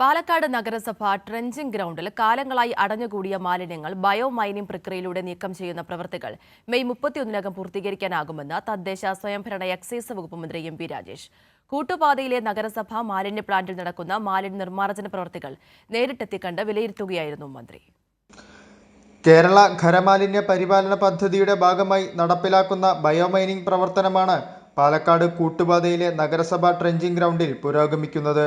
പാലക്കാട് നഗരസഭ ട്രെഞ്ചിംഗ് ഗ്രൗണ്ടിൽ കാലങ്ങളായി അടഞ്ഞുകൂടിയ മാലിന്യങ്ങൾ ബയോ മൈനിംഗ് പ്രക്രിയയിലൂടെ നീക്കം ചെയ്യുന്ന പ്രവൃത്തികൾ മെയ് 31-നകം പൂർത്തീകരിക്കാനാകുമെന്ന് തദ്ദേശ സ്വയംഭരണ എക്സൈസ് വകുപ്പ് മന്ത്രി എം.പി. രാജേഷ്. കൂട്ടുപാതയിലെ നഗരസഭ മാലിന്യ പ്ലാന്റിൽ നടക്കുന്ന മാലിന്യ നിർമ്മാർജ്ജന പ്രവൃത്തികൾ നേരിട്ടെത്തിക്കണ്ട് വിലയിരുത്തുകയായിരുന്നു മന്ത്രി. കേരള ഖരമാലിന്യ പരിപാലന പദ്ധതിയുടെ ഭാഗമായി നടപ്പിലാക്കുന്ന ബയോമൈനിംഗ് പ്രവർത്തനമാണ് പാലക്കാട് കൂട്ടുപാതയിലെ നഗരസഭ ട്രെഞ്ചിംഗ് ഗ്രൗണ്ടിൽ പുരോഗമിക്കുന്നത്.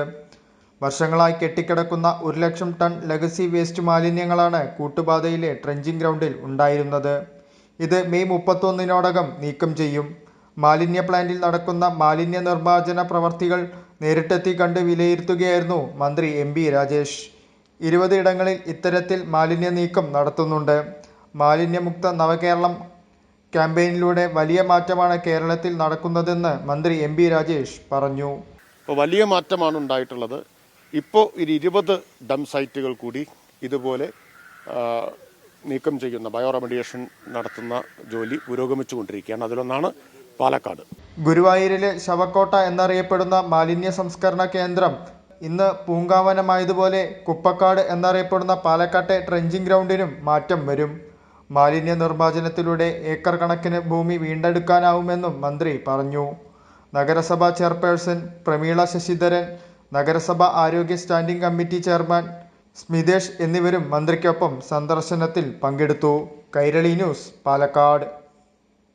വർഷങ്ങളായി കെട്ടിക്കിടക്കുന്ന 1,00,000 ടൺ ലെഗസി വേസ്റ്റ് മാലിന്യങ്ങളാണ് കൂട്ടുപാതയിലെ ട്രെഞ്ചിംഗ് ഗ്രൗണ്ടിൽ ഉണ്ടായിരുന്നത്. ഇത് മെയ് 31-നോടകം നീക്കം ചെയ്യും. മാലിന്യ പ്ലാന്റിൽ നടക്കുന്ന മാലിന്യ നിർമ്മാർജ്ജന പ്രവർത്തികൾ നേരിട്ടെത്തി കണ്ട് വിലയിരുത്തുകയായിരുന്നു മന്ത്രി എം.പി. രാജേഷ്. 20 ഇടങ്ങളിൽ ഇത്തരത്തിൽ മാലിന്യ നീക്കം നടത്തുന്നുണ്ട്. മാലിന്യമുക്ത നവകേരളം ക്യാമ്പയിനിലൂടെ വലിയ മാറ്റമാണ് കേരളത്തിൽ നടക്കുന്നതെന്ന് മന്ത്രി എം.പി. രാജേഷ് പറഞ്ഞു. വലിയ മാറ്റമാണ് ഉണ്ടായിട്ടുള്ളത്. ഇപ്പോൾ 20 ഡം സൈറ്റുകൾ കൂടി ഇതുപോലെ നീക്കം ചെയ്യുന്ന ബയോ റെമഡിയേഷൻ നടത്തുന്ന ജോലി പുരോഗമിച്ചുകൊണ്ടിരിക്കുകയാണ്. അതിലൊന്നാണ് പാലക്കാട്. ഗുരുവായൂരിലെ ശവക്കോട്ട എന്നറിയപ്പെടുന്ന മാലിന്യ സംസ്കരണ കേന്ദ്രം ഇന്ന് പൂങ്കാവനമായതുപോലെ കുപ്പക്കാട് എന്നറിയപ്പെടുന്ന പാലക്കാട്ടെ ട്രെഞ്ചിംഗ് ഗ്രൗണ്ടിനും മാറ്റം വരും. മാലിന്യ നിർമ്മാർജ്ജനത്തിലൂടെ ഏക്കർ കണക്കിന് ഭൂമി വീണ്ടെടുക്കാനാവുമെന്നും മന്ത്രി പറഞ്ഞു. നഗരസഭാ ചെയർപേഴ്സൺ പ്രമീള ശശിധരൻ, നഗരസഭ ആരോഗ്യ സ്റ്റാൻഡിംഗ് കമ്മിറ്റി ചെയർമാൻ സ്മിതേഷ് എന്നിവരും മന്ത്രിക്കൊപ്പം സന്ദർശനത്തിൽ പങ്കെടുത്തു. കൈരളി ന്യൂസ്, പാലക്കാട്.